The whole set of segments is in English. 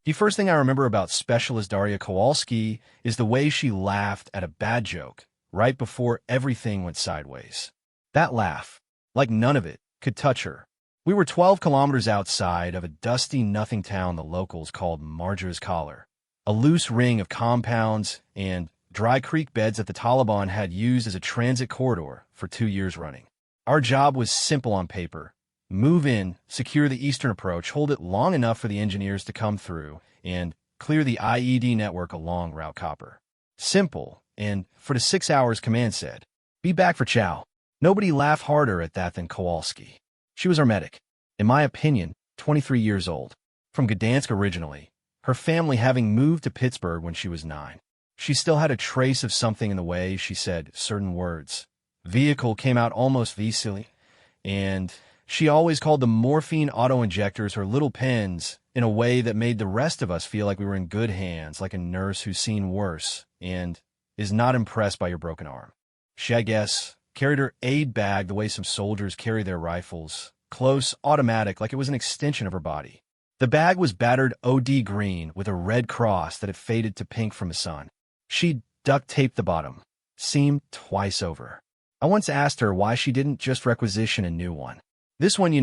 The first thing I remember about Specialist Daria Kowalski is the way she laughed at a bad joke right before everything went sideways. That laugh, like none of it, could touch her. We were 12 kilometers outside of a dusty nothing town the locals called Marjor's Collar, a loose ring of compounds and dry creek beds that the Taliban had used as a transit corridor for 2 years running. Our job was simple on paper. Move in, secure the eastern approach, hold it long enough for the engineers to come through, and clear the IED network along Route Copper. Simple, and for the 6 hours command said, be back for chow. Nobody laughed harder at that than Kowalski. She was our medic. In my opinion, 23 years old. From Gdansk originally, her family having moved to Pittsburgh when she was 9. She still had a trace of something in the way she said certain words. Vehicle came out almost vesely, and she always called the morphine auto-injectors her little pens in a way that made the rest of us feel like we were in good hands, like a nurse who's seen worse and is not impressed by your broken arm. She, I guess, carried her aid bag the way some soldiers carry their rifles, close, automatic, like it was an extension of her body. The bag was battered OD green with a red cross that had faded to pink from the sun. She duct-taped the bottom, seam twice over. I once asked her why she didn't just requisition a new one. This one,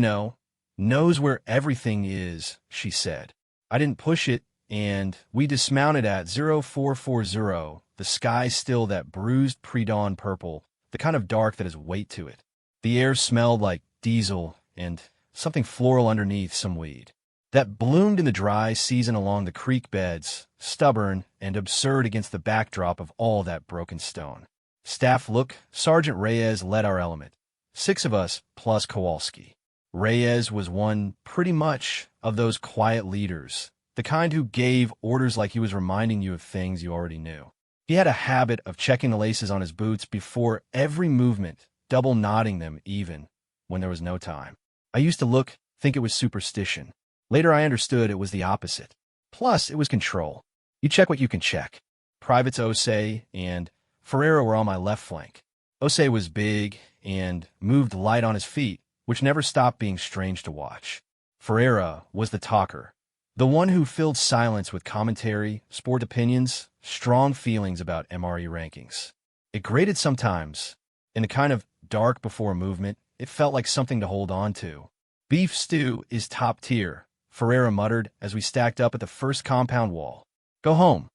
knows where everything is, she said. I didn't push it, and we dismounted at 0440, the sky still that bruised pre-dawn purple, the kind of dark that has weight to it. The air smelled like diesel and something floral underneath some weed that bloomed in the dry season along the creek beds, stubborn and absurd against the backdrop of all that broken stone. Staff look, Sergeant Reyes led our element. 6 of us, plus Kowalski. Reyes was one, pretty much, of those quiet leaders, the kind who gave orders like he was reminding you of things you already knew. He had a habit of checking the laces on his boots before every movement, double knotting them even, when there was no time. I used to think it was superstition. Later I understood it was the opposite. Plus, it was control. You check what you can check. Privates Osei and Ferreira were on my left flank. Osei was big and moved light on his feet, which never stopped being strange to watch. Ferreira was the talker, the one who filled silence with commentary, sport opinions, strong feelings about MRE rankings. It grated sometimes. In the kind of dark before movement, it felt like something to hold on to. Beef stew is top tier, Ferreira muttered as we stacked up at the first compound wall. Go home,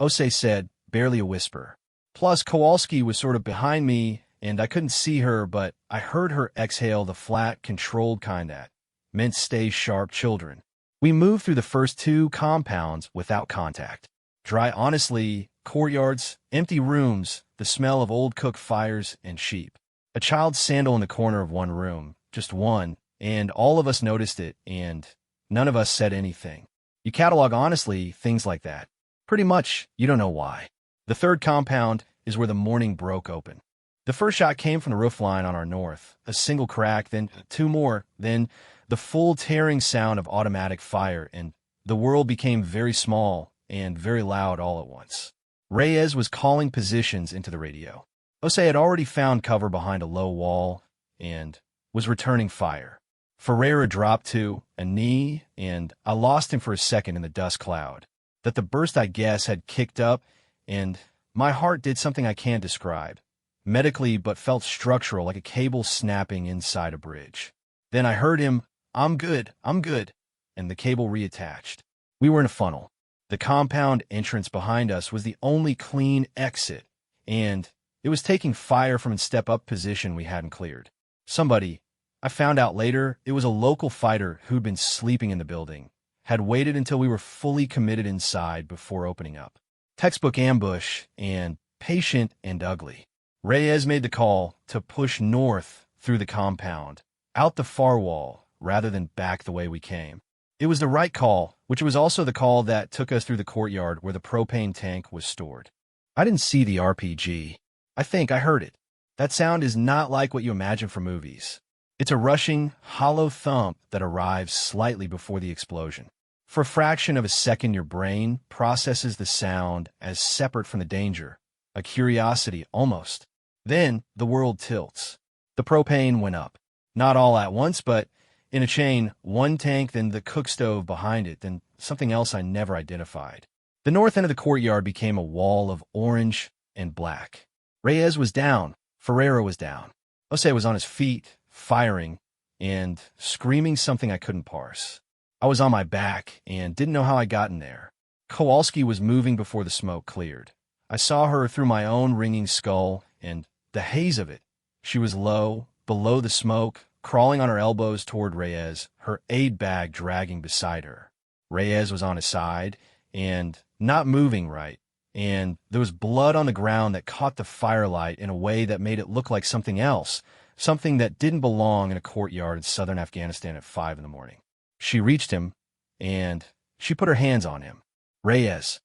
Osei said, barely a whisper. Plus, Kowalski was sort of behind me, and I couldn't see her, but I heard her exhale the flat, controlled kind that meant stay sharp, children. We moved through the first 2 compounds without contact. Dry, honestly, courtyards, empty rooms, the smell of old cook fires and sheep. A child's sandal in the corner of one room, just one, and all of us noticed it, and none of us said anything. You catalog honestly things like that. Pretty much, you don't know why. The 3rd compound is where the morning broke open. The first shot came from the roofline on our north, a single crack, then 2 more, then the full tearing sound of automatic fire, and the world became very small and very loud all at once. Reyes was calling positions into the radio. Osei had already found cover behind a low wall and was returning fire. Ferreira dropped to a knee, and I lost him for a second in the dust cloud. That the burst, I guess, had kicked up, and my heart did something I can't describe. Medically, but felt structural, like a cable snapping inside a bridge. Then I heard him, I'm good, and the cable reattached. We were in a funnel. The compound entrance behind us was the only clean exit, and it was taking fire from a step-up position we hadn't cleared. Somebody, I found out later, it was a local fighter who'd been sleeping in the building, had waited until we were fully committed inside before opening up. Textbook ambush, and patient and ugly. Reyes made the call to push north through the compound, out the far wall, rather than back the way we came. It was the right call, which was also the call that took us through the courtyard where the propane tank was stored. I didn't see the RPG. I think I heard it. That sound is not like what you imagine from movies. It's a rushing, hollow thump that arrives slightly before the explosion. For a fraction of a second, your brain processes the sound as separate from the danger, a curiosity almost. Then the world tilts. The propane went up. Not all at once, but In a chain, one tank, then the cook stove behind it, then something else I never identified. The north end of the courtyard became a wall of orange and black. Reyes was down. Ferreira was down. Jose was on his feet, firing, and screaming something I couldn't parse. I was on my back and didn't know how I got in there. Kowalski was moving before the smoke cleared. I saw her through my own ringing skull and the haze of it. She was low, below the smoke, crawling on her elbows toward Reyes, her aid bag dragging beside her. Reyes was on his side and not moving right, and there was blood on the ground that caught the firelight in a way that made it look like something else, something that didn't belong in a courtyard in southern Afghanistan at 5 in the morning. She reached him, and she put her hands on him. Reyes,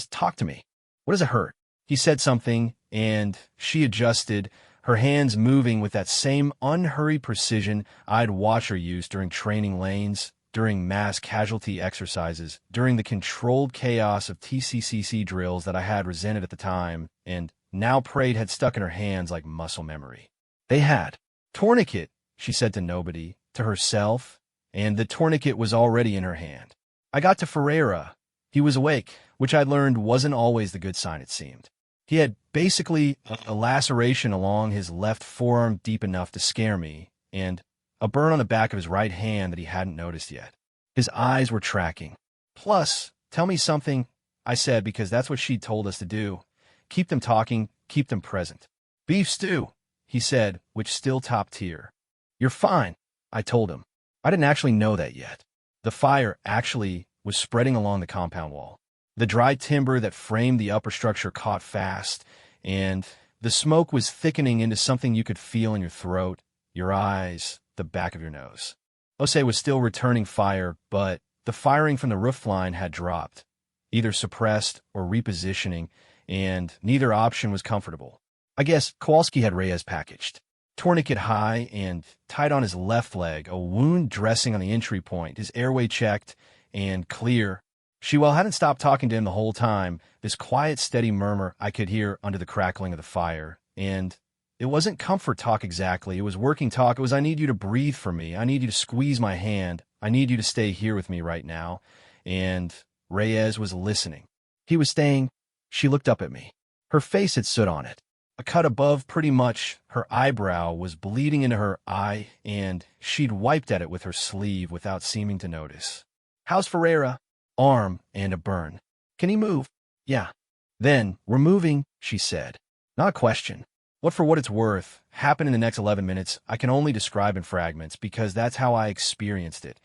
talk to me. What does it hurt? He said something, and she adjusted, her hands moving with that same unhurried precision I'd watch her use during training lanes, during mass casualty exercises, during the controlled chaos of TCCC drills that I had resented at the time, and now prayed had stuck in her hands like muscle memory. They had. Tourniquet, she said to nobody, to herself, and the tourniquet was already in her hand. I got to Ferreira. He was awake, which I'd learned wasn't always the good sign it seemed. He had basically a laceration along his left forearm deep enough to scare me, and a burn on the back of his right hand that he hadn't noticed yet. His eyes were tracking. Plus, tell me something, I said, because that's what she'd told us to do. Keep them talking, keep them present. Beef stew, he said, which still top tier. You're fine, I told him. I didn't actually know that yet. The fire actually was spreading along the compound wall. The dry timber that framed the upper structure caught fast, and the smoke was thickening into something you could feel in your throat, your eyes, the back of your nose. Jose was still returning fire, but the firing from the roof line had dropped, either suppressed or repositioning, and neither option was comfortable. I guess Kowalski had Reyes packaged. Tourniquet high and tied on his left leg, a wound dressing on the entry point, his airway checked and clear. She hadn't stopped talking to him the whole time, this quiet, steady murmur I could hear under the crackling of the fire. And it wasn't comfort talk exactly, it was working talk. It was, I need you to breathe for me, I need you to squeeze my hand, I need you to stay here with me right now. And Reyes was listening. He was staying. She looked up at me. Her face had soot on it. A cut above, pretty much, her eyebrow was bleeding into her eye, and she'd wiped at it with her sleeve without seeming to notice. How's Ferreira? Arm and a burn. Can he move? Yeah. Then, we're moving, she said. Not a question. What for what it's worth happened in the next 11 minutes I can only describe in fragments because that's how I experienced it.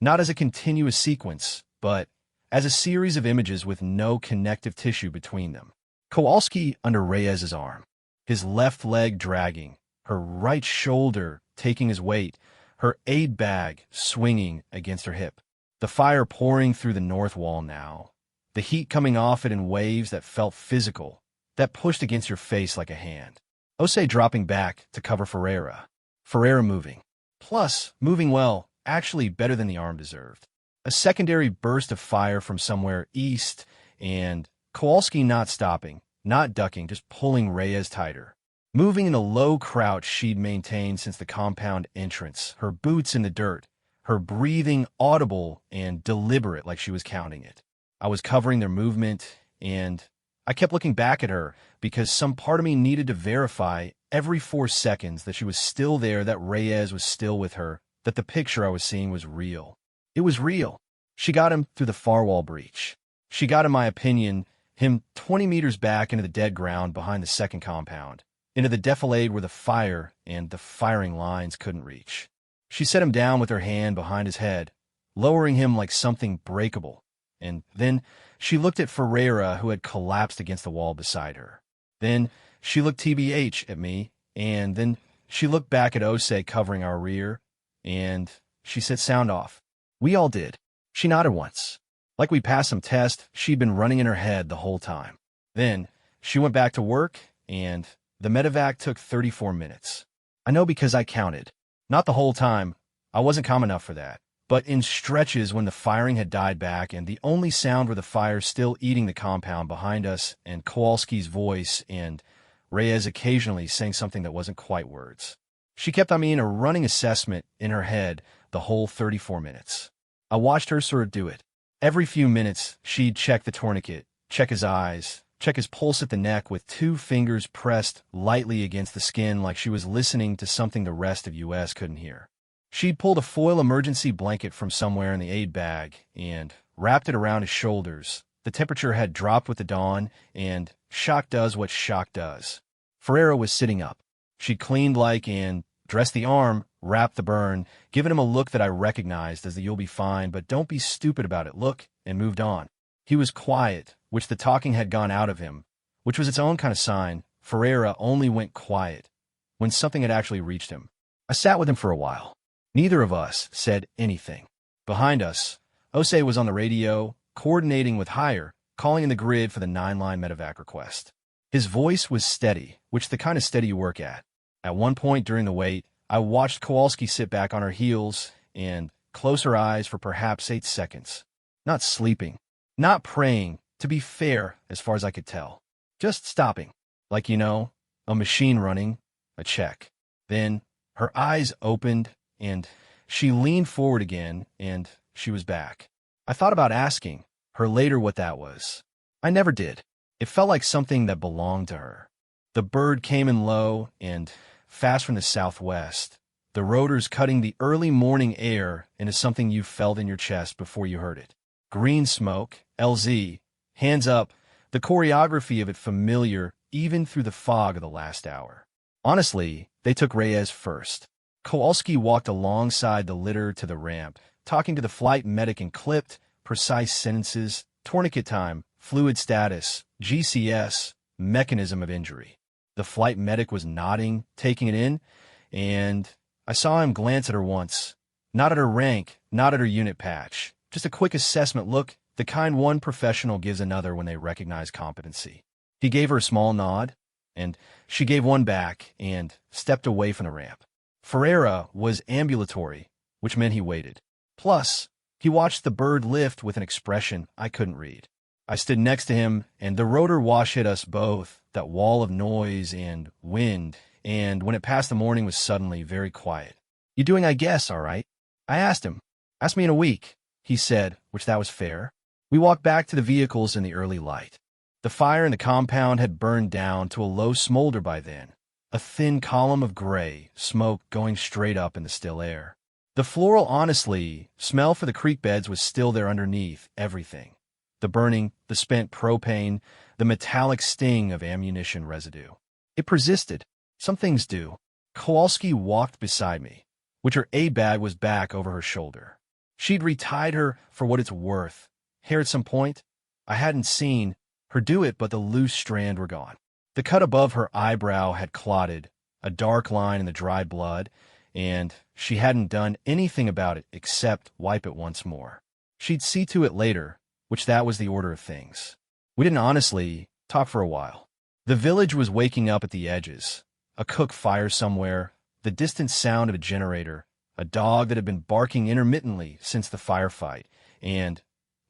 Not as a continuous sequence, but as a series of images with no connective tissue between them. Kowalski under Reyes's arm, his left leg dragging, her right shoulder taking his weight, her aid bag swinging against her hip. The fire pouring through the north wall now, the heat coming off it in waves that felt physical, that pushed against your face like a hand. Jose dropping back to cover Ferreira. Ferreira moving. Plus, moving well, actually better than the arm deserved. A secondary burst of fire from somewhere east, and Kowalski not stopping, not ducking, just pulling Reyes tighter. Moving in a low crouch she'd maintained since the compound entrance, her boots in the dirt, her breathing audible and deliberate like she was counting it. I was covering their movement, and I kept looking back at her because some part of me needed to verify every 4 seconds that she was still there, that Reyes was still with her, that the picture I was seeing was real. It was real. She got him through the far wall breach. She got, in my opinion, him 20 meters back into the dead ground behind the second compound, into the defilade where the fire and the firing lines couldn't reach. She set him down with her hand behind his head, lowering him like something breakable, and then she looked at Ferreira, who had collapsed against the wall beside her. Then she looked TBH at me, and then she looked back at Jose covering our rear, and she said, "Sound off." We all did. She nodded once. Like we passed some test she'd been running in her head the whole time. Then she went back to work, and the medevac took 34 minutes. I know because I counted. Not the whole time. I wasn't calm enough for that. But in stretches when the firing had died back and the only sound were the fire still eating the compound behind us and Kowalski's voice and Reyes occasionally saying something that wasn't quite words. She kept on me in a running assessment in her head, the whole 34 minutes. I watched her sort of do it. Every few minutes, she'd check the tourniquet, check his eyes, check his pulse at the neck with 2 fingers pressed lightly against the skin like she was listening to something the rest of US couldn't hear. She'd pulled a foil emergency blanket from somewhere in the aid bag and wrapped it around his shoulders. The temperature had dropped with the dawn, and shock does what shock does. Ferreira was sitting up. She'd cleaned and dressed the arm, wrapped the burn, given him a look that I recognized as the "you'll be fine, but don't be stupid about it" look, and moved on. He was quiet, which the talking had gone out of him, which was its own kind of sign. Ferreira only went quiet when something had actually reached him. I sat with him for a while. Neither of us said anything. Behind us, Ose was on the radio, coordinating with Higher, calling in the grid for the 9-line medevac request. His voice was steady, which the kind of steady you work at. At one point during the wait, I watched Kowalski sit back on her heels and close her eyes for perhaps 8 seconds. Not sleeping, not praying, to be fair, as far as I could tell. Just stopping, like, a machine running, a check. Then her eyes opened, and she leaned forward again, and she was back. I thought about asking her later what that was. I never did. It felt like something that belonged to her. The bird came in low and fast from the southwest, the rotors cutting the early morning air into something you felt in your chest before you heard it. Green smoke, LZ, hands up, the choreography of it familiar even through the fog of the last hour. Honestly, they took Reyes first. Kowalski walked alongside the litter to the ramp, talking to the flight medic in clipped, precise sentences: tourniquet time, fluid status, GCS, mechanism of injury. The flight medic was nodding, taking it in, and I saw him glance at her once. Not at her rank, not at her unit patch. Just a quick assessment look, the kind one professional gives another when they recognize competency. He gave her a small nod, and she gave one back and stepped away from the ramp. Ferreira was ambulatory, which meant he waited. Plus, he watched the bird lift with an expression I couldn't read. I stood next to him, and the rotor wash hit us both, that wall of noise and wind, and when it passed the morning was suddenly very quiet. "You doing, I guess, all right?" I asked him. "Ask me in a week," he said, which that was fair. We walked back to the vehicles in the early light. The fire in the compound had burned down to a low smolder by then, a thin column of gray smoke going straight up in the still air. The floral, honestly, smell for the creek beds was still there underneath everything. The burning, the spent propane, the metallic sting of ammunition residue. It persisted. Some things do. Kowalski walked beside me, which her aid bag was back over her shoulder. She'd retied her for what it's worth. Hair at some point, I hadn't seen her do it, but the loose strand were gone. The cut above her eyebrow had clotted, a dark line in the dried blood, and she hadn't done anything about it except wipe it once more. She'd see to it later, which that was the order of things. We didn't honestly talk for a while. The village was waking up at the edges. A cook fire somewhere, the distant sound of a generator, a dog that had been barking intermittently since the firefight, and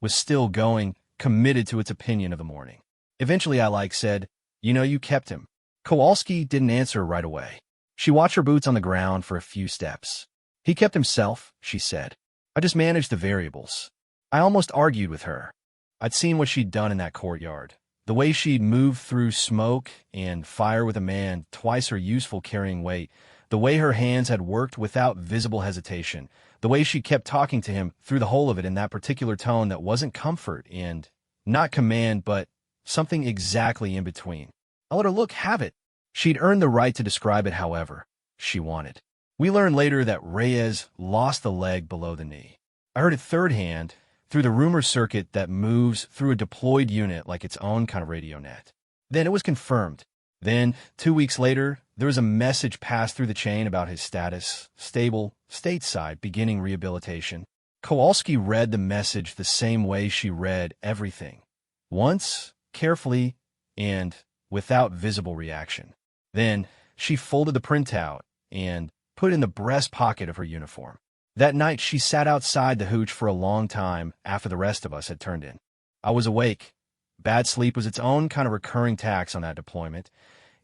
was still going, committed to its opinion of the morning. Eventually I said, "You kept him." Kowalski didn't answer right away. She watched her boots on the ground for a few steps. "He kept himself," she said. "I just managed the variables." I almost argued with her. I'd seen what she'd done in that courtyard. The way she'd moved through smoke and fire with a man twice her useful carrying weight. The way her hands had worked without visible hesitation. The way she kept talking to him through the whole of it in that particular tone that wasn't comfort and not command, but something exactly in between. I let her have it. She'd earned the right to describe it however she wanted. We learned later that Reyes lost the leg below the knee. I heard it third hand, through the rumor circuit that moves through a deployed unit like its own kind of radio net. Then it was confirmed. Then, 2 weeks later, there was a message passed through the chain about his status, stable, stateside, beginning rehabilitation. Kowalski read the message the same way she read everything. Once, carefully, and without visible reaction. Then, she folded the printout and put it in the breast pocket of her uniform. That night, she sat outside the hooch for a long time after the rest of us had turned in. I was awake. Bad sleep was its own kind of recurring tax on that deployment,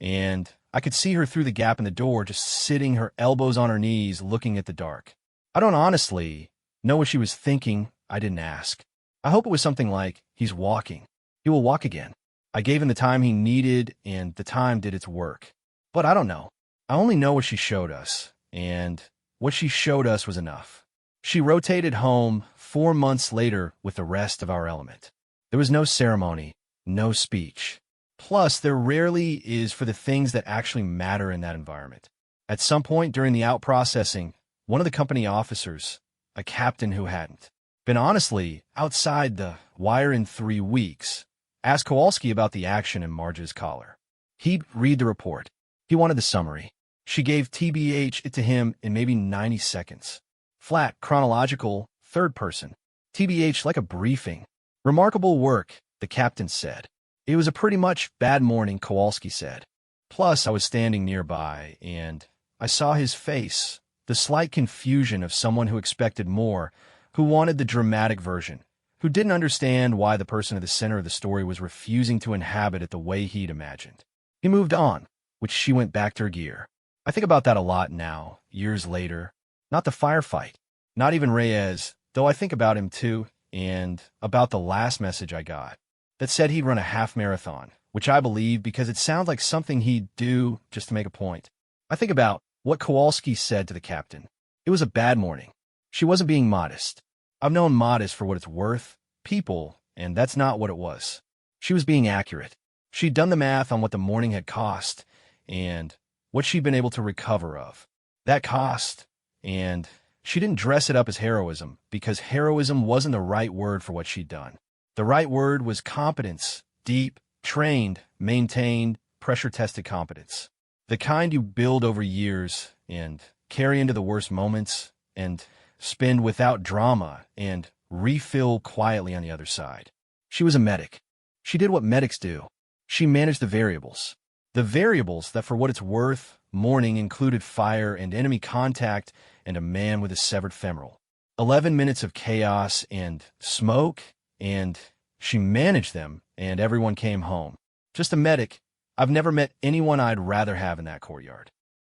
and I could see her through the gap in the door, just sitting, her elbows on her knees, looking at the dark. I don't honestly know what she was thinking. I didn't ask. I hope it was something like, he's walking. He will walk again. I gave him the time he needed, and the time did its work. But I don't know. I only know what she showed us, and what she showed us was enough. She rotated home 4 months later with the rest of our element. There was no ceremony, no speech. Plus, there rarely is for the things that actually matter in that environment. At some point during the out-processing, one of the company officers, a captain who hadn't been honestly outside the wire in 3 weeks, asked Kowalski about the action in Marge's collar. He'd read the report. He wanted the summary. She gave TBH it to him in maybe 90 seconds. Flat, chronological, third person. TBH like a briefing. Remarkable work, the captain said. It was a pretty much bad morning, Kowalski said. Plus, I was standing nearby, and I saw his face, the slight confusion of someone who expected more, who wanted the dramatic version, who didn't understand why the person at the center of the story was refusing to inhabit it the way he'd imagined. He moved on, which she went back to her gear. I think about that a lot now, years later. Not the firefight, not even Reyes, though I think about him too, and about the last message I got that said he'd run a half marathon, which I believe because it sounds like something he'd do just to make a point. I think about what Kowalski said to the captain. It was a bad morning. She wasn't being modest. I've known modest for what it's worth, people, and that's not what it was. She was being accurate. She'd done the math on what the morning had cost and what she'd been able to recover of. That cost, and she didn't dress it up as heroism because heroism wasn't the right word for what she'd done. The right word was competence, deep, trained, maintained, pressure-tested competence. The kind you build over years and carry into the worst moments and spend without drama and refill quietly on the other side. She was a medic. She did what medics do. She managed the variables. The variables that, for what it's worth, morning included fire and enemy contact and a man with a severed femoral. 11 minutes of chaos and smoke, and she managed them, and everyone came home. Just a medic. I've never met anyone I'd rather have in that courtyard.